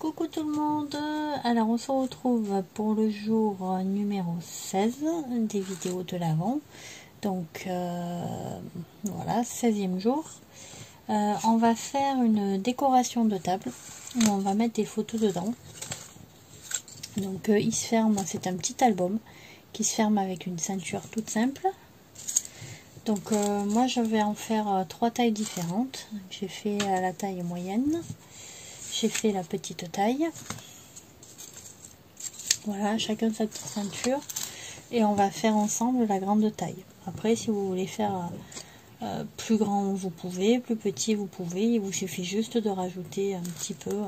Coucou tout le monde, alors on se retrouve pour le jour numéro 16 des vidéos de l'Avent. Donc voilà, 16e jour. On va faire une décoration de table où on va mettre des photos dedans. Donc il se ferme, c'est un petit album qui se ferme avec une ceinture toute simple. Donc moi je vais en faire 3 tailles différentes. J'ai fait la taille moyenne. J'ai fait la petite taille. Voilà, chacun sa petite ceinture. Et on va faire ensemble la grande taille. Après, si vous voulez faire plus grand, vous pouvez. Plus petit, vous pouvez. Il vous suffit juste de rajouter un petit peu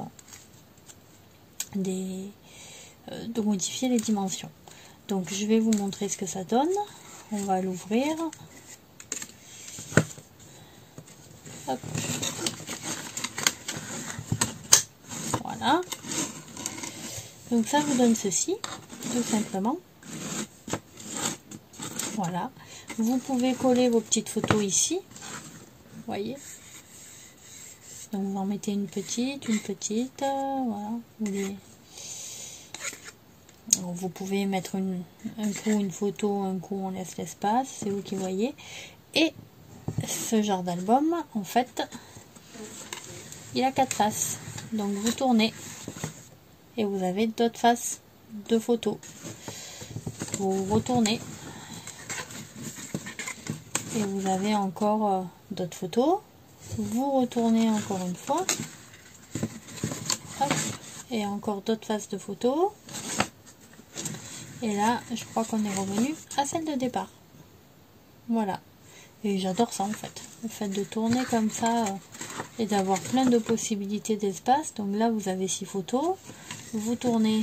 de modifier les dimensions. Donc, je vais vous montrer ce que ça donne. On va l'ouvrir. Hop. Voilà. Donc ça vous donne ceci, tout simplement. Voilà. Vous pouvez coller vos petites photos ici. Voyez. Donc vous en mettez une petite, voilà. Vous pouvez mettre un coup une photo, un coup on laisse l'espace, c'est vous qui voyez. Et ce genre d'album, en fait, il a 4 faces. Donc vous tournez et vous avez d'autres faces de photos. Vous retournez et vous avez encore d'autres photos. Vous retournez encore une fois. Hop, et encore d'autres faces de photos. Et là, je crois qu'on est revenu à celle de départ. Voilà. Et j'adore ça en fait. Le fait de tourner comme ça et d'avoir plein de possibilités d'espace. Donc là, vous avez 6 photos. Vous tournez,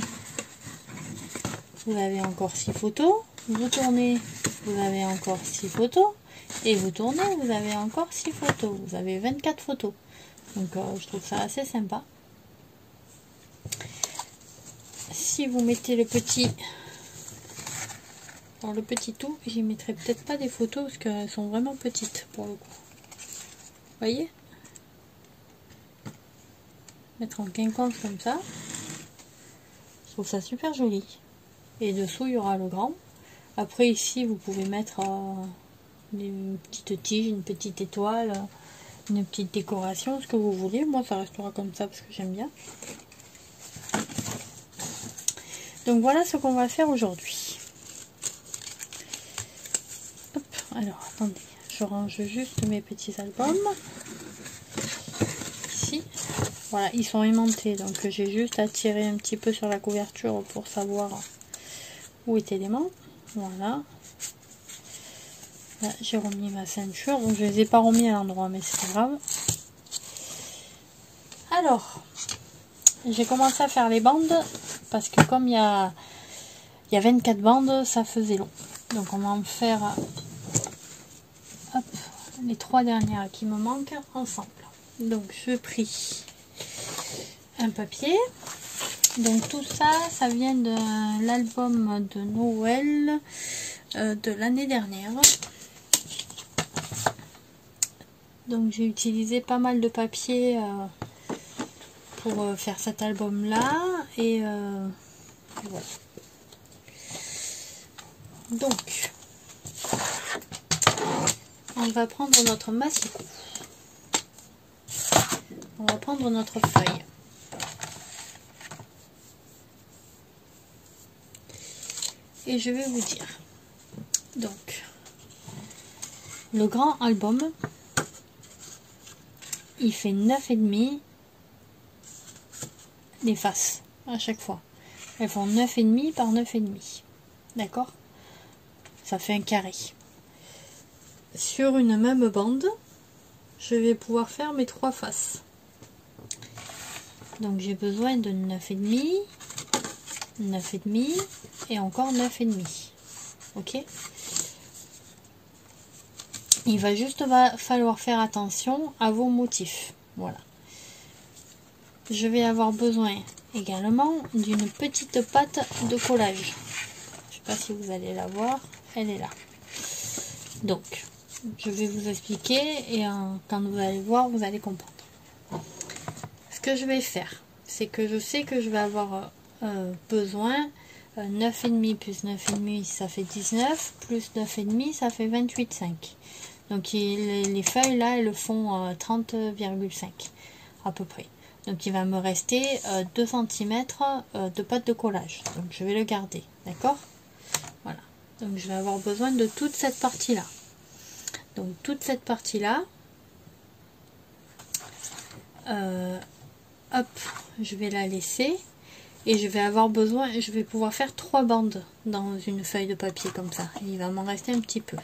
vous avez encore 6 photos. Vous tournez, vous avez encore 6 photos. Et vous tournez, vous avez encore 6 photos. Vous avez 24 photos. Donc je trouve ça assez sympa. Si vous mettez le petit... Alors le petit tout, j'y mettrai peut-être pas des photos parce qu'elles sont vraiment petites pour le coup. Vous voyez? Mettre en quinconce comme ça. Je trouve ça super joli. Et dessous, il y aura le grand. Après, ici, vous pouvez mettre une petite tige, une petite étoile, une petite décoration, ce que vous voulez. Moi, ça restera comme ça parce que j'aime bien. Donc, voilà ce qu'on va faire aujourd'hui. Hop, alors, attendez. Je range juste mes petits albums. Ici. Voilà, ils sont aimantés, donc j'ai juste à tirer un petit peu sur la couverture pour savoir où est l'élément. Voilà. Là, j'ai remis ma ceinture, donc je les ai pas remis à l'endroit, mais c'est pas grave. Alors, j'ai commencé à faire les bandes, parce que comme il y a 24 bandes, ça faisait long. Donc on va en faire hop, les 3 dernières qui me manquent ensemble. Donc je prie un papier. Donc tout ça, ça vient de l'album de Noël de l'année dernière. Donc j'ai utilisé pas mal de papier pour faire cet album là. Et voilà. Donc on va prendre notre massicot. On va prendre notre feuille. Et je vais vous dire. Donc, le grand album, il fait 9,5 les faces à chaque fois. Elles font 9,5 par 9,5. D'accord? Ça fait un carré. Sur une même bande, je vais pouvoir faire mes 3 faces. Donc j'ai besoin de 9,5, 9,5 et encore 9,5. Ok? Il va juste falloir faire attention à vos motifs. Voilà. Je vais avoir besoin également d'une petite pâte de collage. Je ne sais pas si vous allez la voir. Elle est là. Donc, je vais vous expliquer et quand vous allez voir, vous allez comprendre. Ce que je vais faire, c'est que je sais que je vais avoir besoin 9,5 plus 9,5 ça fait 19, plus 9,5 ça fait 28,5. Donc les feuilles là elles font 30,5 à peu près. Donc il va me rester 2 cm de pâte de collage. Donc je vais le garder, d'accord? Voilà. Donc je vais avoir besoin de toute cette partie là. Donc toute cette partie là, hop, je vais la laisser. Et je vais avoir besoin, je vais pouvoir faire 3 bandes dans une feuille de papier comme ça. Et il va m'en rester un petit peu.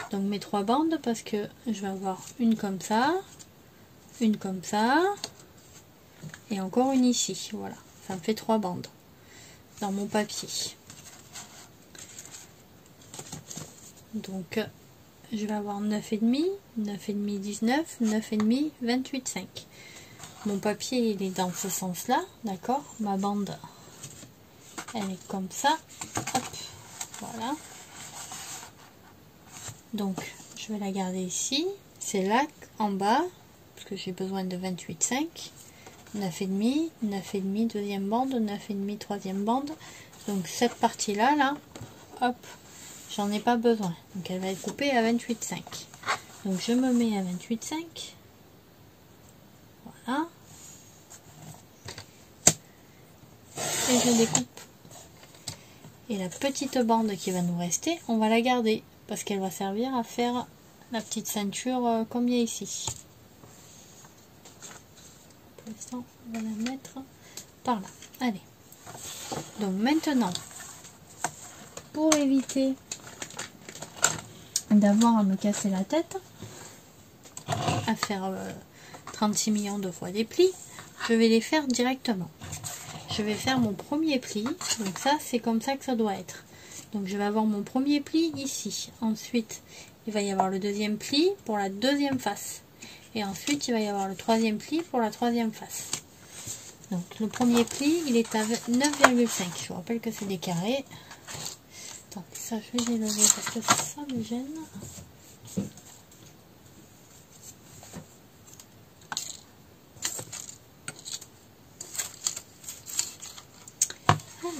Donc mes 3 bandes, parce que je vais avoir une comme ça, une comme ça, et encore une ici. Voilà, ça me fait 3 bandes dans mon papier. Donc je vais avoir 9,5, 9,5, 19, 9,5, 28,5. Mon papier il est dans ce sens là, d'accord? Ma bande elle est comme ça, hop, voilà. Donc je vais la garder ici, c'est là en bas, parce que j'ai besoin de 28,5, 9,5, 9,5 deuxième bande, 9,5 troisième bande. Donc cette partie là, hop, j'en ai pas besoin, donc elle va être coupée à 28,5. Donc je me mets à 28,5, voilà, et je découpe. Et la petite bande qui va nous rester, on va la garder parce qu'elle va servir à faire la petite ceinture comme il y a ici. Pour l'instant, on va la mettre par là. Allez. Donc maintenant, pour éviter d'avoir à me casser la tête, à faire 36 millions de fois des plis, je vais les faire directement. Je vais faire mon premier pli, donc ça c'est comme ça que ça doit être. Donc je vais avoir mon premier pli ici, ensuite il va y avoir le deuxième pli pour la deuxième face, et ensuite il va y avoir le troisième pli pour la troisième face. Donc le premier pli il est à 9,5, je vous rappelle que c'est des carrés. Attendez, ça je vais les lever parce que ça me gêne.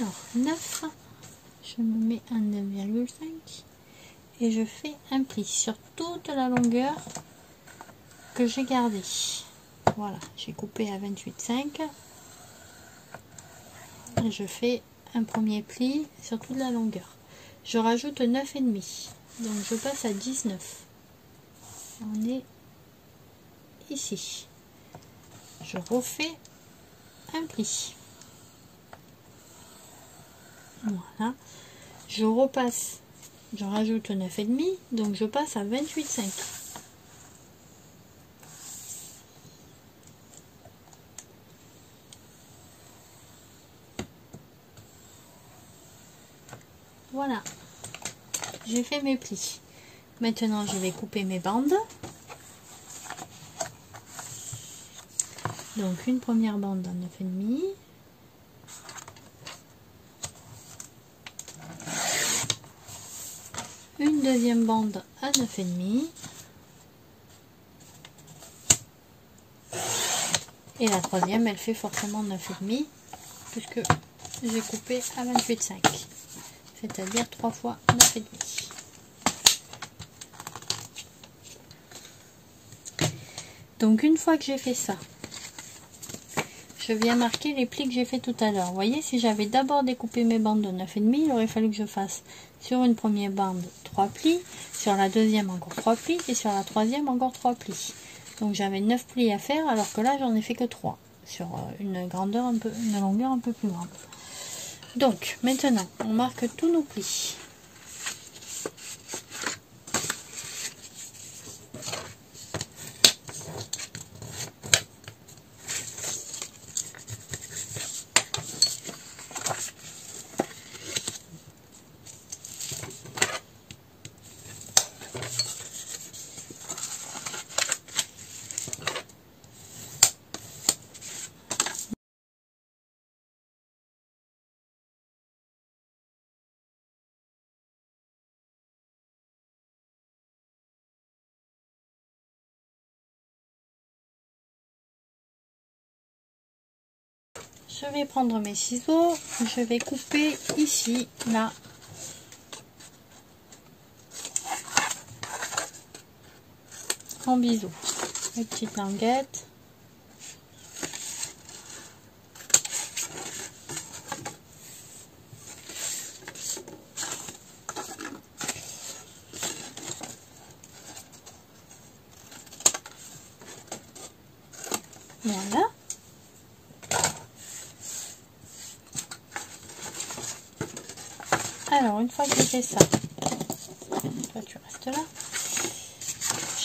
Alors 9, je me mets un 9,5 et je fais un pli sur toute la longueur que j'ai gardée. Voilà, j'ai coupé à 28,5 et je fais un premier pli sur toute la longueur. Je rajoute 9,5, donc je passe à 19. On est ici. Je refais un pli. Voilà, je repasse, je rajoute 9,5, donc je passe à 28,5. Voilà, j'ai fait mes plis. Maintenant je vais couper mes bandes. Donc une première bande à 9,5. Une deuxième bande à 9,5 et la troisième elle fait forcément 9,5 puisque j'ai coupé à 28,5, c'est-à-dire 3 fois 9,5. Donc une fois que j'ai fait ça, je viens marquer les plis que j'ai fait tout à l'heure. Vous voyez, si j'avais d'abord découpé mes bandes de 9,5, il aurait fallu que je fasse sur une première bande 3 plis, sur la deuxième encore 3 plis et sur la troisième encore 3 plis. Donc j'avais 9 plis à faire alors que là j'en ai fait que 3 sur une longueur un peu plus grande. Donc maintenant on marque tous nos plis. je vais prendre mes ciseaux, je vais couper ici, là. En bisous. Les petites languettes. Voilà. Alors, une fois que j'ai fait ça, toi tu restes là,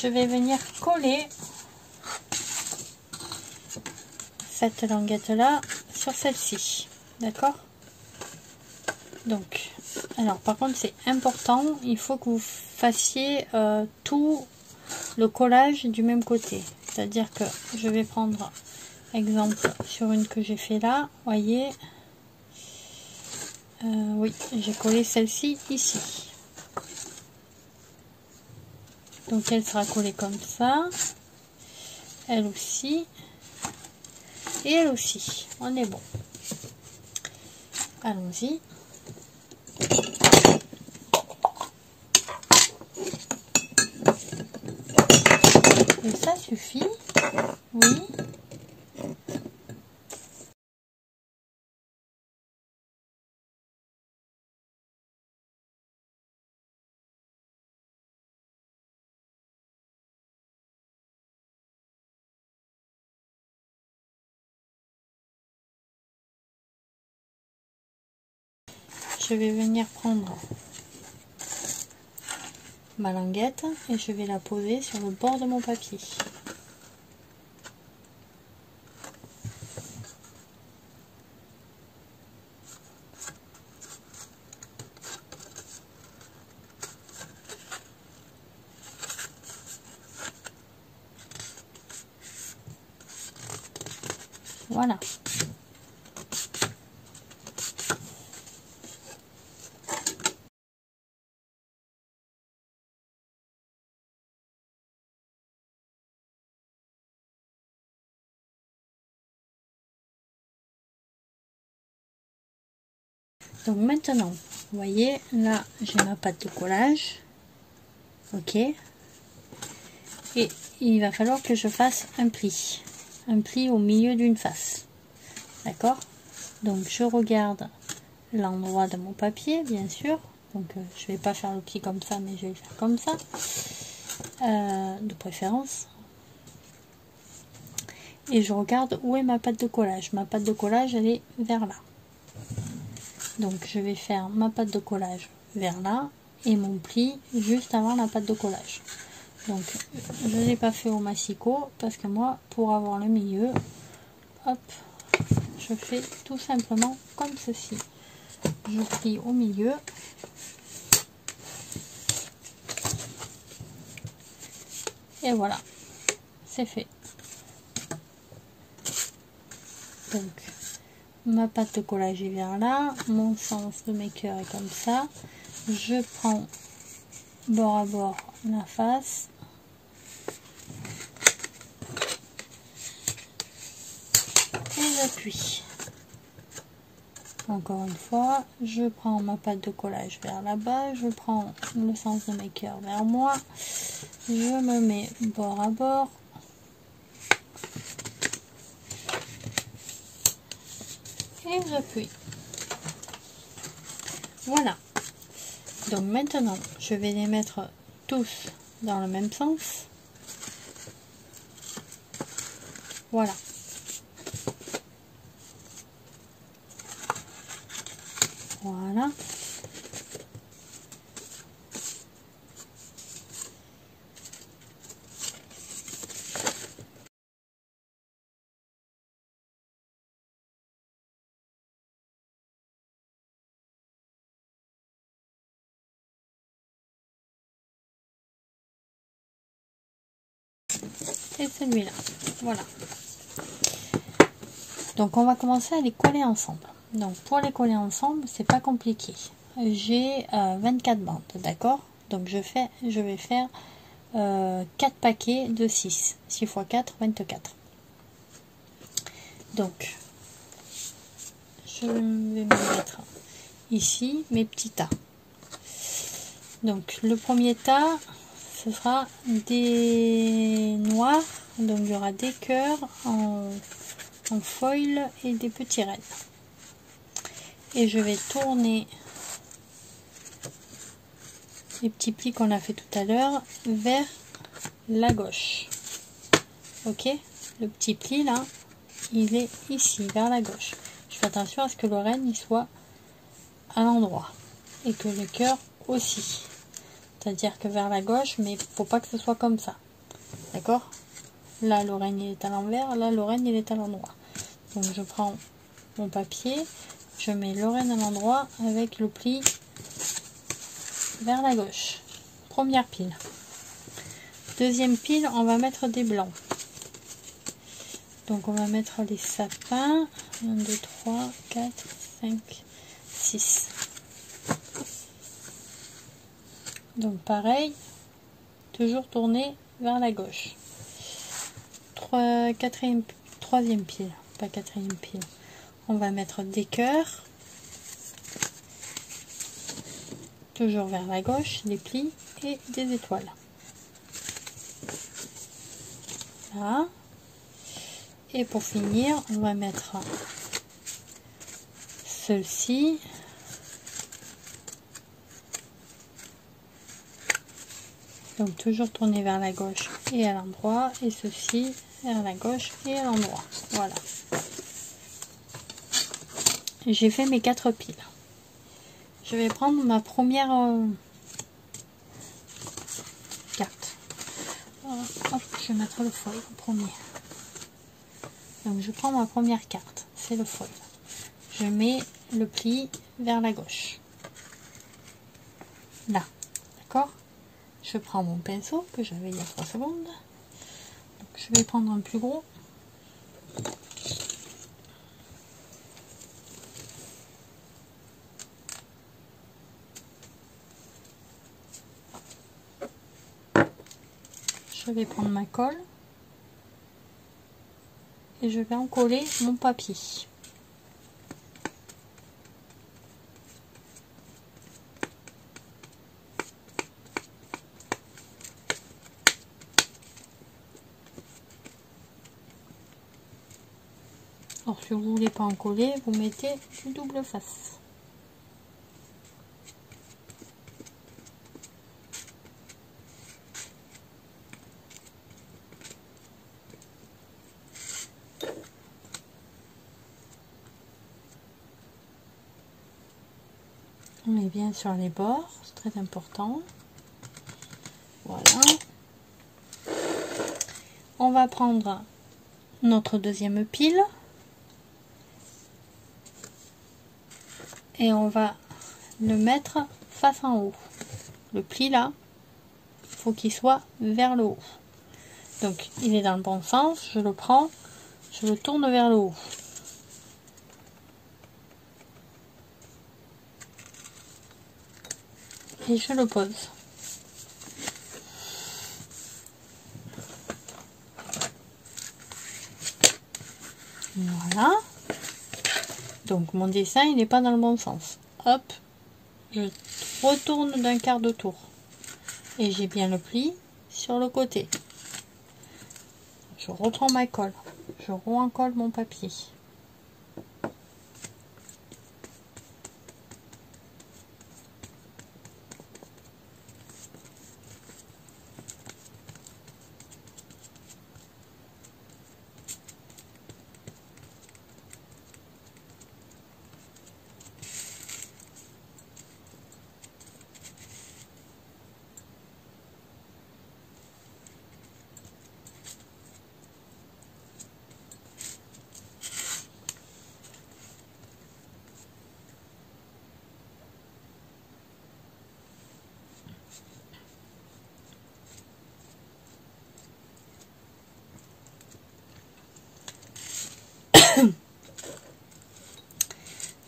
je vais venir coller cette languette là sur celle-ci, d'accord? Donc, alors par contre c'est important, il faut que vous fassiez tout le collage du même côté, c'est-à-dire que je vais prendre exemple sur une que j'ai fait là, voyez, oui, j'ai collé celle-ci ici, donc elle sera collée comme ça, elle aussi, et elle aussi, on est bon. Allons-y. Et ça suffit, oui. Je vais venir prendre ma languette et je vais la poser sur le bord de mon papier. Voilà. Donc maintenant, vous voyez, là j'ai ma pâte de collage, ok, et il va falloir que je fasse un pli au milieu d'une face, d'accord? Donc je regarde l'endroit de mon papier, bien sûr, donc je vais pas faire le pli comme ça, mais je vais le faire comme ça, de préférence. Et je regarde où est ma pâte de collage. Ma pâte de collage, elle est vers là. Donc je vais faire ma pâte de collage vers là et mon pli juste avant la pâte de collage. Donc je ne l'ai pas fait au massicot parce que moi, pour avoir le milieu, hop, je fais tout simplement comme ceci. Je plie au milieu. Et voilà, c'est fait. Donc ma pâte de collage est vers là, mon sens de maker est comme ça. Je prends bord à bord la face. Et j'appuie. Encore une fois, je prends ma pâte de collage vers là-bas, je prends le sens de maker vers moi, je me mets bord à bord. Et j'appuie. Voilà. Donc maintenant, je vais les mettre tous dans le même sens. Voilà. Voilà. Et celui-là. Voilà. Donc on va commencer à les coller ensemble. Donc pour les coller ensemble, c'est pas compliqué. J'ai 24 bandes, d'accord? Donc je vais faire 4 paquets de 6. 6 x 4, 24. Donc je vais me mettre ici mes petits tas. Donc le premier tas, ce sera des noirs, donc il y aura des cœurs en foil et des petits raies. Et je vais tourner les petits plis qu'on a fait tout à l'heure vers la gauche. Ok, le petit pli là, il est ici vers la gauche. Je fais attention à ce que le renne il soit à l'endroit et que le cœur aussi, c'est-à-dire que vers la gauche, mais faut pas que ce soit comme ça, d'accord? Là le renne il est à l'envers, là le renne il est à l'endroit. Donc je prends mon papier, je mets le renne à l'endroit avec le pli vers la gauche. Première pile. Deuxième pile, on va mettre des blancs. Donc on va mettre les sapins. 1, 2, 3, 4, 5, 6. Donc pareil, toujours tourner vers la gauche. Troisième pile, pas quatrième pile. On va mettre des cœurs. Toujours vers la gauche, des plis et des étoiles. Là. Et pour finir, on va mettre ceux-ci. Donc toujours tourner vers la gauche et à l'endroit, et ceci vers la gauche et à l'endroit. Voilà. J'ai fait mes 4 piles. Je vais prendre ma première carte. Hop, je vais mettre le foil en premier. Donc je prends ma première carte, c'est le foil. Je mets le pli vers la gauche. Là, d'accord? Je prends mon pinceau que j'avais il y a 3 secondes. Donc, je vais prendre un plus gros. Je vais prendre ma colle. Et je vais en coller mon papier. Alors si vous ne voulez pas en coller, vous mettez du double face. On met bien sur les bords, c'est très important. Voilà. On va prendre notre deuxième pile. Et on va le mettre face en haut. Le pli là, il faut qu'il soit vers le haut. Donc il est dans le bon sens, je le prends, je le tourne vers le haut. Et je le pose. Voilà. Donc mon dessin il n'est pas dans le bon sens. Hop, je retourne d'un quart de tour. Et j'ai bien le pli sur le côté. Je reprends ma colle. Je re-encolle mon papier.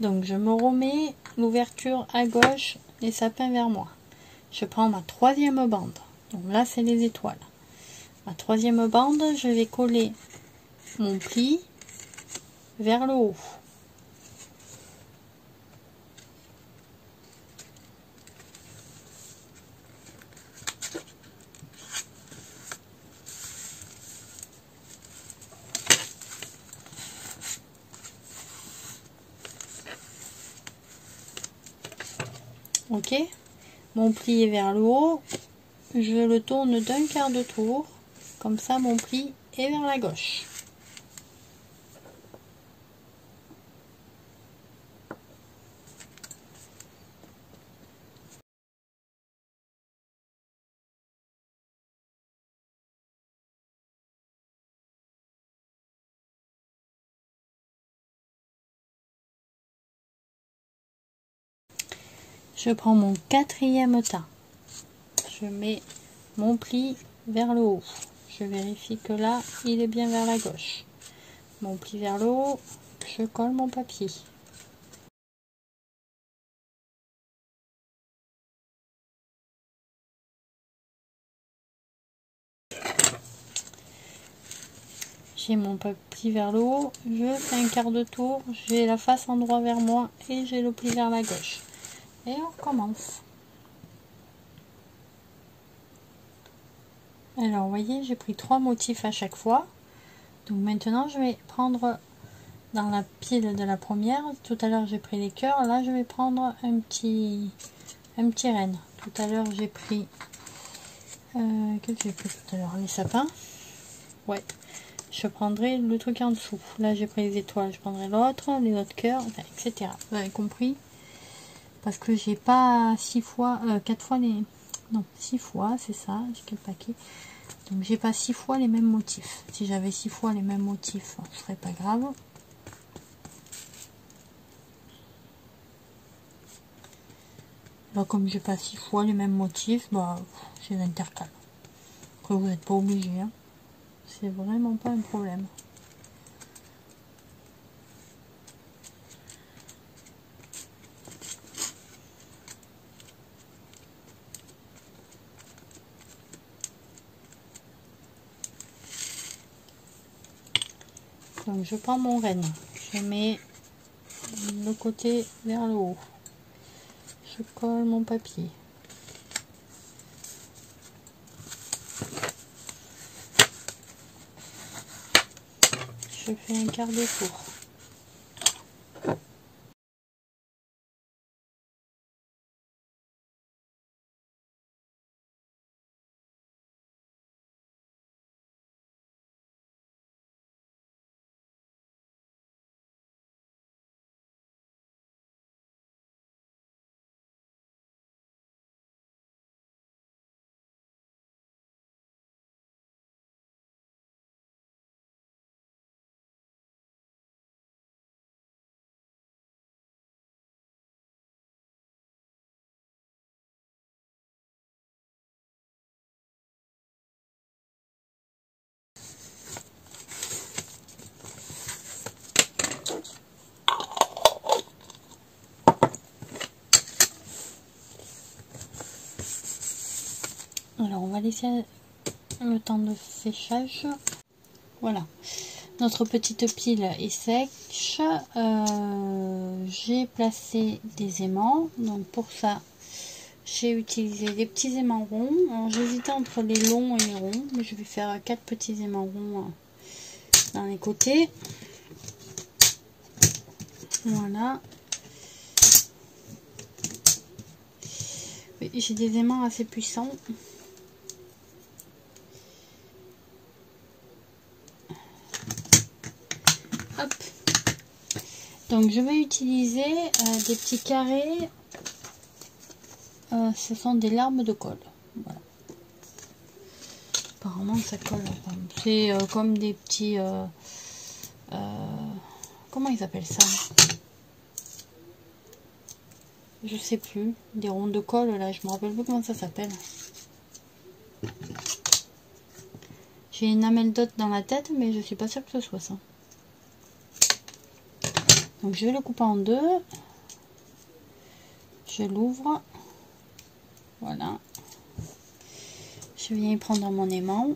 Donc je me remets l'ouverture à gauche, les sapins vers moi. Je prends ma troisième bande. Donc là c'est les étoiles. Ma troisième bande, je vais coller mon pli vers le haut. Ok, mon pli est vers le haut, je le tourne d'un quart de tour, comme ça mon pli est vers la gauche. Je prends mon quatrième tas, je mets mon pli vers le haut, je vérifie que là il est bien vers la gauche, mon pli vers le haut, je colle mon papier. J'ai mon pli vers le haut, je fais un quart de tour, j'ai la face endroit vers moi et j'ai le pli vers la gauche. Et on recommence. Alors vous voyez, j'ai pris 3 motifs à chaque fois. Donc maintenant je vais prendre dans la pile de la première. Tout à l'heure j'ai pris les cœurs, là je vais prendre un petit renne. Tout à l'heure j'ai pris qu'est-ce que j'ai pris tout à l'heure, les sapins. Ouais, je prendrai le truc en dessous. Là j'ai pris les étoiles, je prendrai l'autre, les autres cœurs, enfin, etc. Vous avez compris, parce que j'ai pas 6 fois 4 fois les, non 6 fois, c'est ça, j'ai quel paquet. Donc j'ai pas 6 fois les mêmes motifs. Si j'avais 6 fois les mêmes motifs, ce serait pas grave. Là, comme j'ai pas 6 fois les mêmes motifs, bah j'ai l'intercale. Après vous n'êtes pas obligé, hein. C'est vraiment pas un problème. Donc je prends mon renne, je mets le côté vers le haut, je colle mon papier, je fais un quart de tour, alors on va laisser le temps de séchage. Voilà, notre petite pile est sèche. J'ai placé des aimants, donc pour ça j'ai utilisé des petits aimants ronds. Alors j'hésitais entre les longs et les ronds, mais je vais faire 4 petits aimants ronds dans les côtés. Voilà. Oui, j'ai des aimants assez puissants. Hop. Donc je vais utiliser des petits carrés. Ce sont des larmes de colle. Voilà. Apparemment ça colle. C'est comme des petits... comment ils appellent ça? Je sais plus. Des ronds de colle là. Je me rappelle plus comment ça s'appelle. J'ai une ameldote dans la tête, mais je suis pas sûre que ce soit ça. Donc je vais le couper en deux. Je l'ouvre. Voilà. Je viens prendre mon aimant.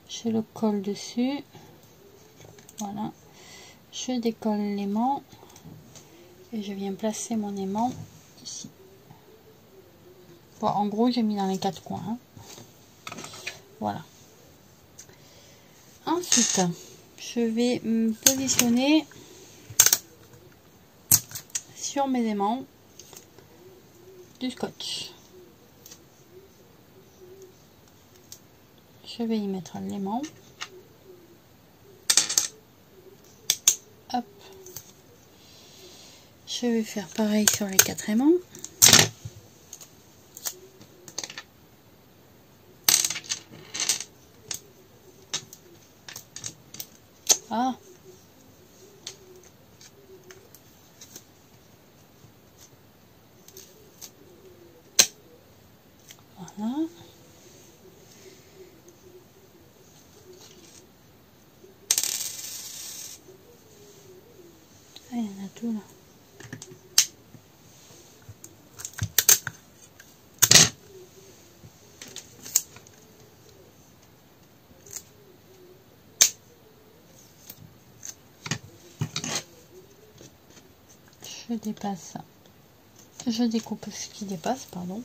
Je le colle dessus. Voilà. Je décolle l'aimant. Et je viens placer mon aimant ici. Bon, en gros, j'ai mis dans les 4 coins. Hein. Voilà. Ensuite, je vais me positionner sur mes aimants. du scotch. Je vais y mettre l'aimant. Hop. Je vais faire pareil sur les 4 aimants. Ah. Voilà. Ah, il y en a tout là. Je dépasse. Je découpe ce qui dépasse, pardon.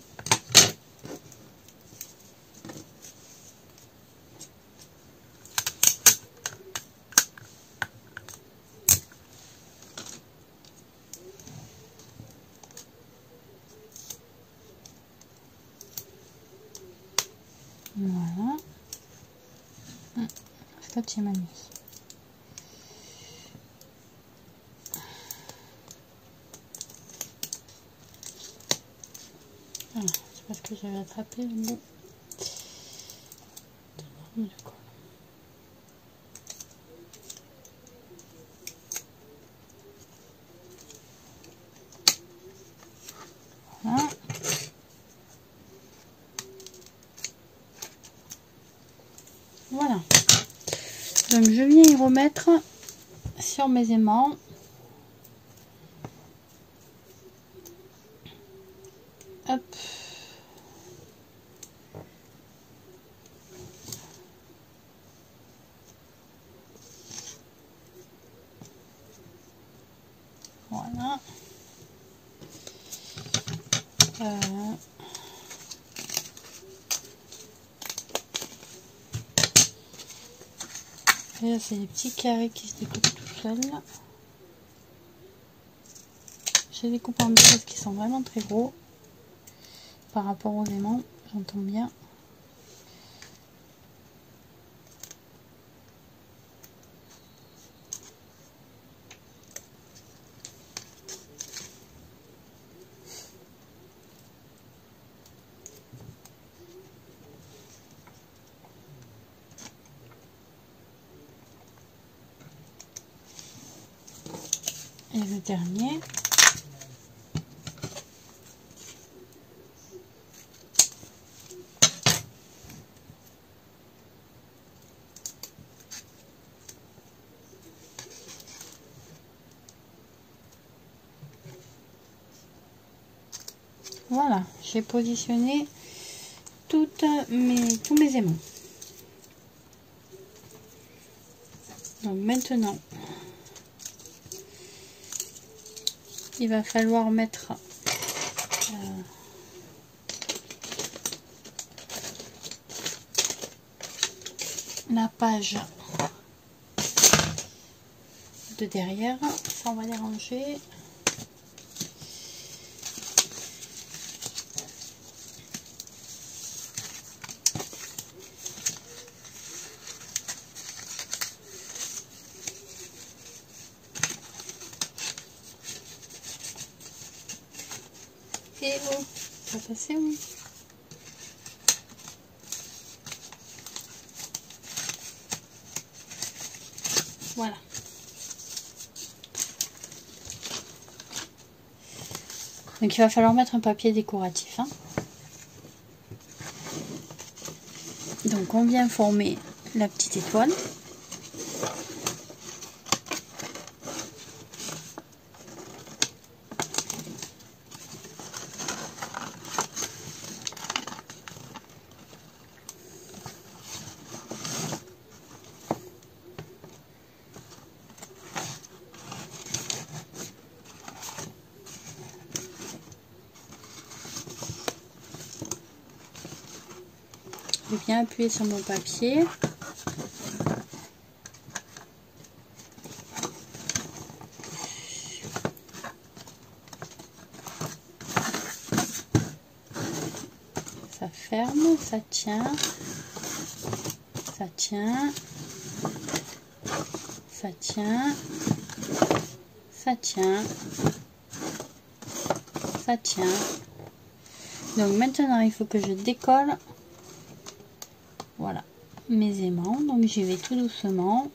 Voilà. Scotch et mamie. C'est parce que j'avais attrapé le bout du col. Voilà. Voilà. Donc je viens y remettre sur mes aimants. Hop. Voilà. Et là, c'est des petits carrés qui se découpent tout seuls. Je les découpe en deux parce qu'ils sont vraiment très gros par rapport aux aimants, j'entends bien. Et le dernier. Voilà, j'ai positionné tous mes aimants. Donc maintenant, il va falloir mettre la page de derrière. Ça, on va les ranger. Et oh, ça va passer où? Voilà. Donc il va falloir mettre un papier décoratif. Hein. Donc on vient former la petite étoile. Je viens appuyer sur mon papier. ferme, ça tient, ça tient, ça tient, ça tient, ça tient. Donc maintenant il faut que je décolle, voilà, mes aimants. Donc j'y vais tout doucement.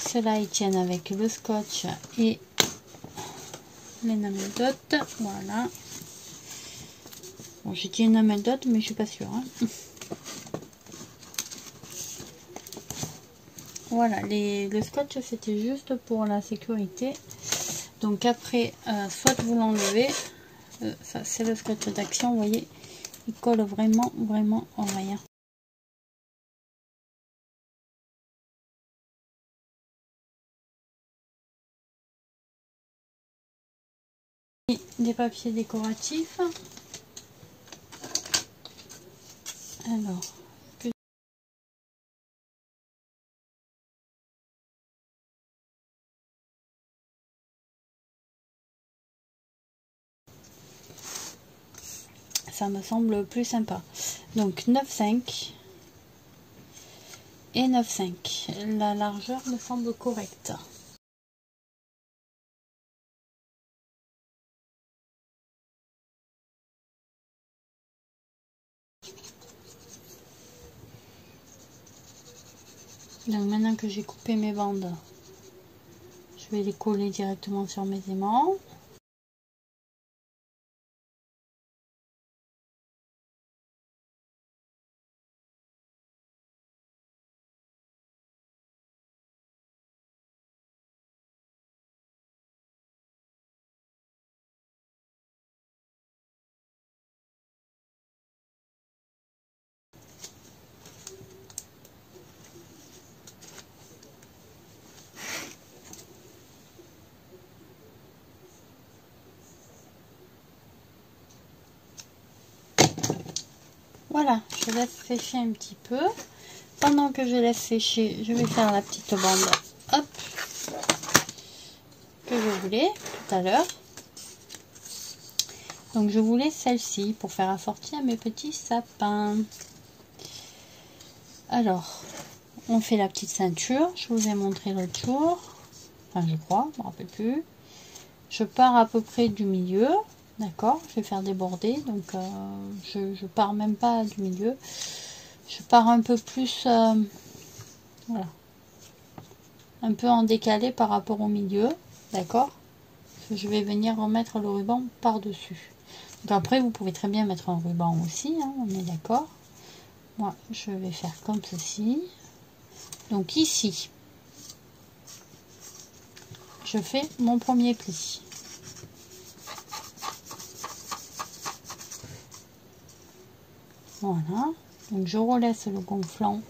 Ceux-là ils tiennent avec le scotch et l'énamel dot, voilà. Bon, j'ai dit énamel dot mais je suis pas sûre, hein. Voilà, le scotch c'était juste pour la sécurité. Donc après, soit vous l'enlevez, ça c'est le scotch d'action, vous voyez, il colle vraiment en rien. Et des papiers décoratifs. Alors, ça me semble plus sympa. Donc 9,5 et 9,5. La largeur me semble correcte. Donc maintenant que j'ai coupé mes bandes, je vais les coller directement sur mes aimants. Voilà, je laisse sécher un petit peu. Pendant que je laisse sécher, je vais faire la petite bande, hop, que je voulais tout à l'heure. Donc je voulais celle-ci pour faire assortir mes petits sapins. Alors, on fait la petite ceinture. Je vous ai montré l'autre jour. Enfin, je crois, je ne me rappelle plus. Je pars à peu près du milieu. D'accord, je vais faire des bordées. Donc, je pars même pas du milieu. Je pars un peu plus... voilà. Un peu en décalé par rapport au milieu. D'accord. Je vais venir remettre le ruban par-dessus. Donc après, vous pouvez très bien mettre un ruban aussi. Hein, on est d'accord. Moi, je vais faire comme ceci. Donc ici, je fais mon premier pli. Voilà. Donc je relaisse le gonflant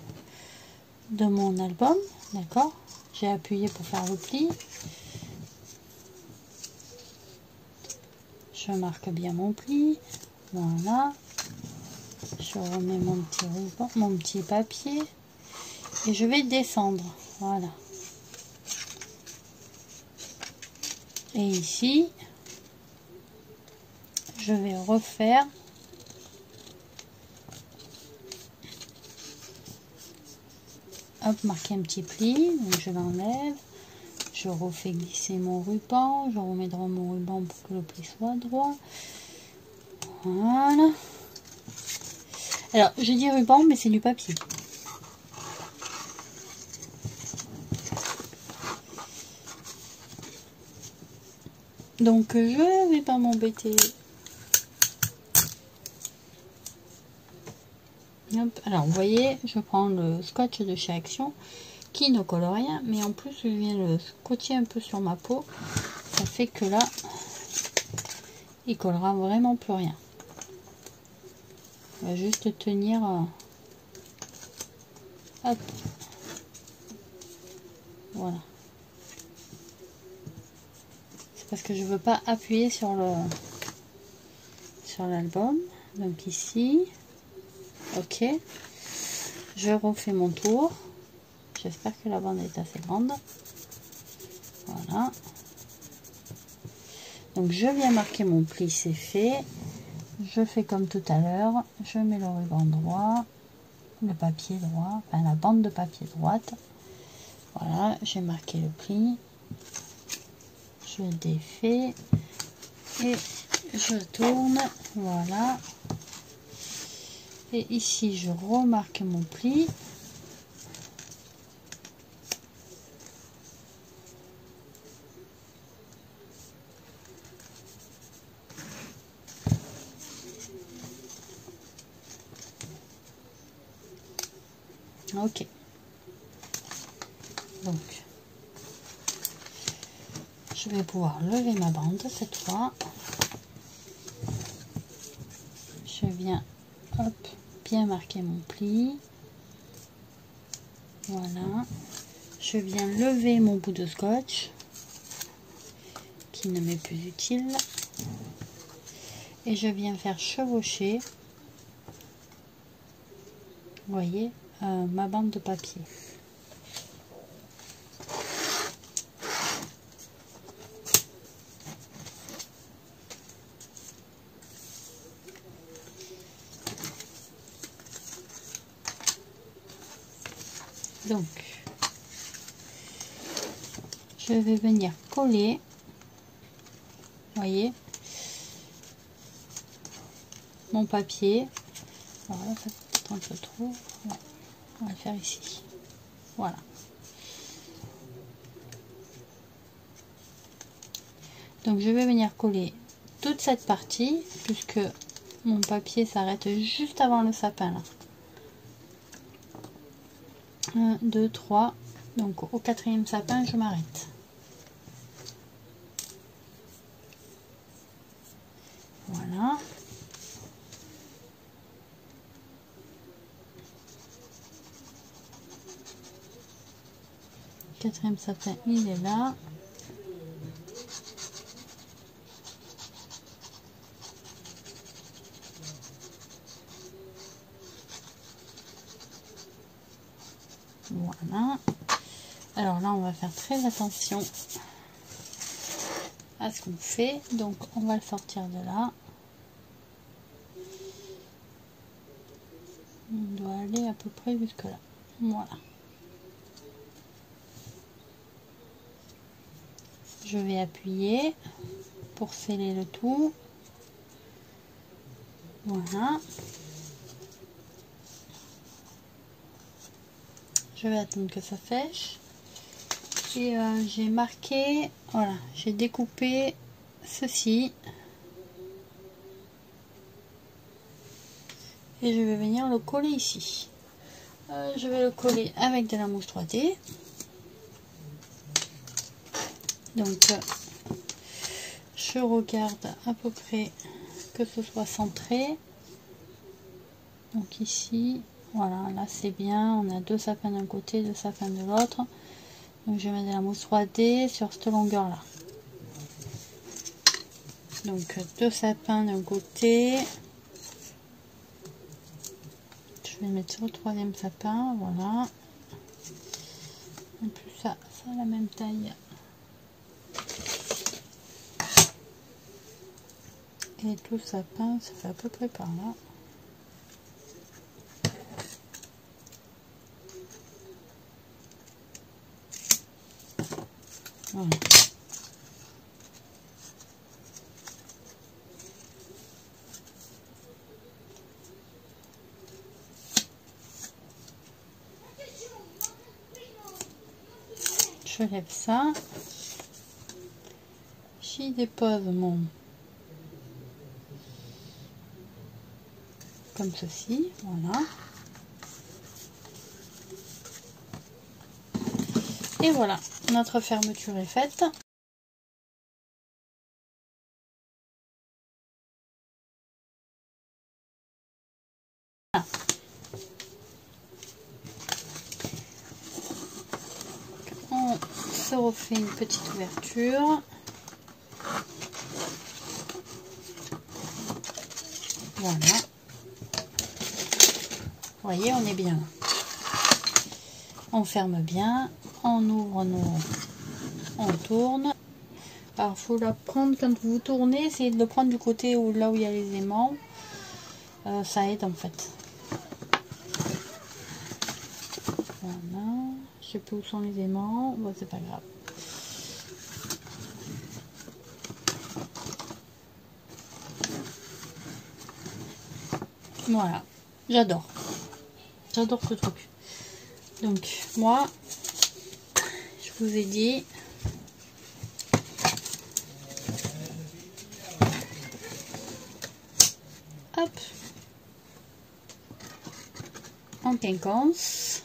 de mon album. D'accord. J'ai appuyé pour faire le pli. Je marque bien mon pli. Voilà. Je remets mon petit ruban, mon petit papier. Et je vais descendre. Voilà. Et ici, je vais refaire hop, marquer un petit pli, donc je l'enlève, je refais glisser mon ruban, je remets droit mon ruban pour que le pli soit droit. Voilà. Alors, je dis ruban, mais c'est du papier. Donc, je vais pas m'embêter. Hop. Alors, vous voyez, je prends le scotch de chez Action qui ne colle rien, mais en plus, je viens le scotcher un peu sur ma peau. Ça fait que là, il collera vraiment plus rien. On va juste tenir. Hop. Voilà. C'est parce que je veux pas appuyer sur l'album. Donc ici. Ok. Je refais mon tour. J'espère que la bande est assez grande. Voilà. Donc je viens marquer mon pli, c'est fait. je fais comme tout à l'heure, je mets le ruban droit, le papier droit, enfin la bande de papier droite. Voilà, j'ai marqué le pli, je défais et je tourne, voilà. Et ici je remarque mon pli. Ok. Donc, je vais pouvoir lever ma bande cette fois. Je viens, hop, bien marquer mon pli. Voilà. Je viens lever mon bout de scotch qui ne m'est plus utile. Et je viens faire chevaucher, vous voyez, ma bande de papier. Donc, je vais venir coller, vous voyez, mon papier. Alors là, ça peut être un peu trop. Ouais, on va le faire ici. Voilà. Donc, je vais venir coller toute cette partie, puisque mon papier s'arrête juste avant le sapin là. 1, 2, 3. Donc, au 4e sapin, je m'arrête. Voilà. Le 4e sapin, il est là. Voilà. Alors là, on va faire très attention à ce qu'on fait. Donc, on va le sortir de là. On doit aller à peu près jusque là. Voilà. Je vais appuyer pour sceller le tout. Voilà. Je vais attendre que ça sèche. Et j'ai marqué, voilà, j'ai découpé ceci. Et je vais venir le coller ici. Je vais le coller avec de la mousse 3D. Donc, je regarde à peu près que ce soit centré. Donc ici, voilà, là c'est bien. On a 2 sapins d'un côté, 2 sapins de l'autre. Donc je vais mettre de la mousse 3D sur cette longueur là. Donc 2 sapins d'un côté. Je vais mettre sur le 3e sapin, voilà. En plus ça a la même taille. Et tout sapin, ça fait à peu près par là. Voilà. Je lève ça. J'y dépose mon... comme ceci, voilà. Et voilà, notre fermeture est faite. Voilà. On se refait une petite ouverture. Voilà. Vous voyez, on est bien. On ferme bien, on ouvre on tourne. Alors, il faut la prendre quand vous tournez, essayez de le prendre du côté où, là où il y a les aimants. ça aide en fait. Voilà, je sais plus où sont les aimants, bon c'est pas grave. Voilà, j'adore ce truc. Donc moi, je vous ai dit, hop, en quinconce,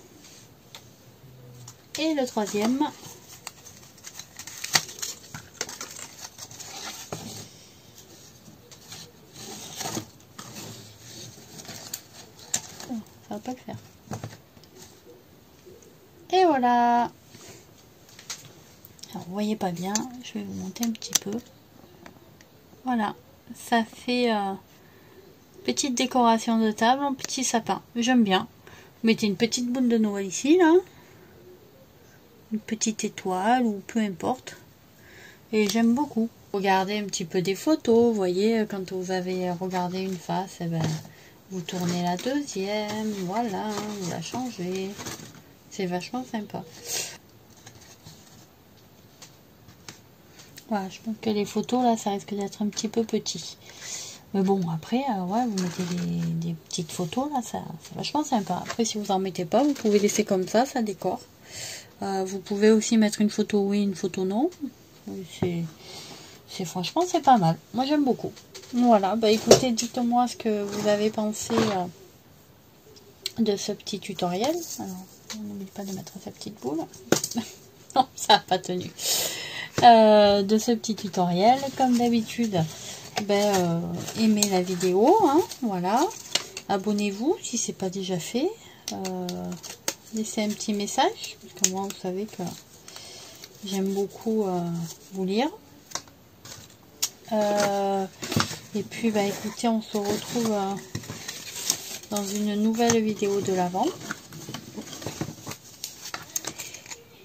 et le troisième, oh, ça va pas le faire. Et voilà. Alors, vous voyez pas bien, je vais vous monter un petit peu. Voilà, ça fait petite décoration de table en petit sapin. J'aime bien. Vous mettez une petite boule de Noël ici, là. Une petite étoile ou peu importe. Et j'aime beaucoup. Regardez un petit peu des photos. Vous voyez, quand vous avez regardé une face, eh ben, vous tournez la deuxième. Voilà, vous la changez. C'est vachement sympa. Voilà, je pense que les photos là, ça risque d'être un petit peu petit. Mais bon, après, ouais, vous mettez des petites photos là, c'est vachement sympa. Après, si vous en mettez pas, vous pouvez laisser comme ça décore. Vous pouvez aussi mettre une photo oui, une photo non. Franchement, c'est pas mal. Moi, j'aime beaucoup. Voilà, bah écoutez, dites-moi ce que vous avez pensé de ce petit tutoriel. Alors, n'oubliez pas de mettre sa petite boule. Non, ça n'a pas tenu. De ce petit tutoriel, comme d'habitude, ben, aimez la vidéo, hein, voilà. Abonnez-vous si c'est pas déjà fait. Laissez un petit message, parce que moi, vous savez que j'aime beaucoup vous lire. Et puis, bah, écoutez, on se retrouve dans une nouvelle vidéo de l'Avent.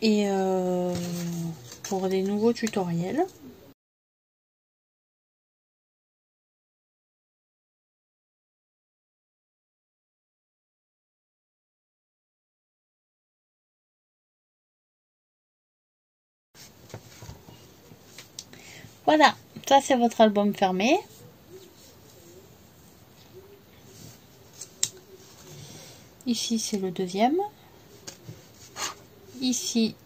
Et pour des nouveaux tutoriels. Voilà, ça c'est votre album fermé. Ici c'est le deuxième. Ici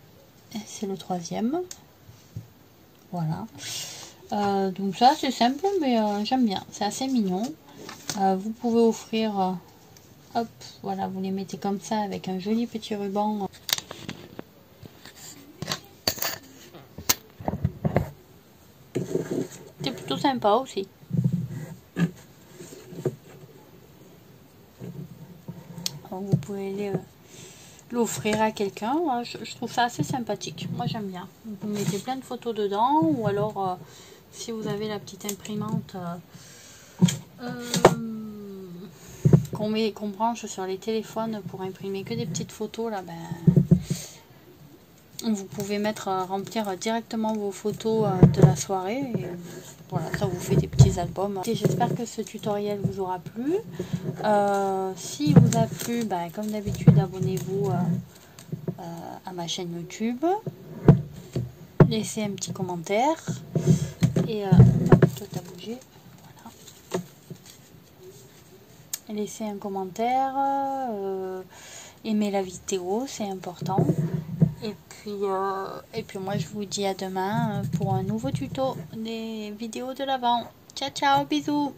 c'est le troisième. Voilà. Donc ça c'est simple mais j'aime bien. C'est assez mignon. Vous pouvez offrir, hop, voilà, vous les mettez comme ça avec un joli petit ruban. C'est plutôt sympa aussi. Donc vous pouvez l'offrir à quelqu'un. Je trouve ça assez sympathique. Moi j'aime bien. Vous mettez plein de photos dedans ou alors si vous avez la petite imprimante qu'on branche sur les téléphones pour imprimer que des petites photos là, ben vous pouvez remplir directement vos photos de la soirée et voilà, ça vous fait des petits albums. J'espère que ce tutoriel vous aura plu. Si vous a plu, ben, comme d'habitude, abonnez-vous à ma chaîne YouTube. Laissez un petit commentaire. Et toi t'as bougé. Voilà. Laissez un commentaire. Aimez la vidéo, c'est important. Et puis moi je vous dis à demain pour un nouveau tuto des vidéos de l'Avent. Ciao ciao, bisous.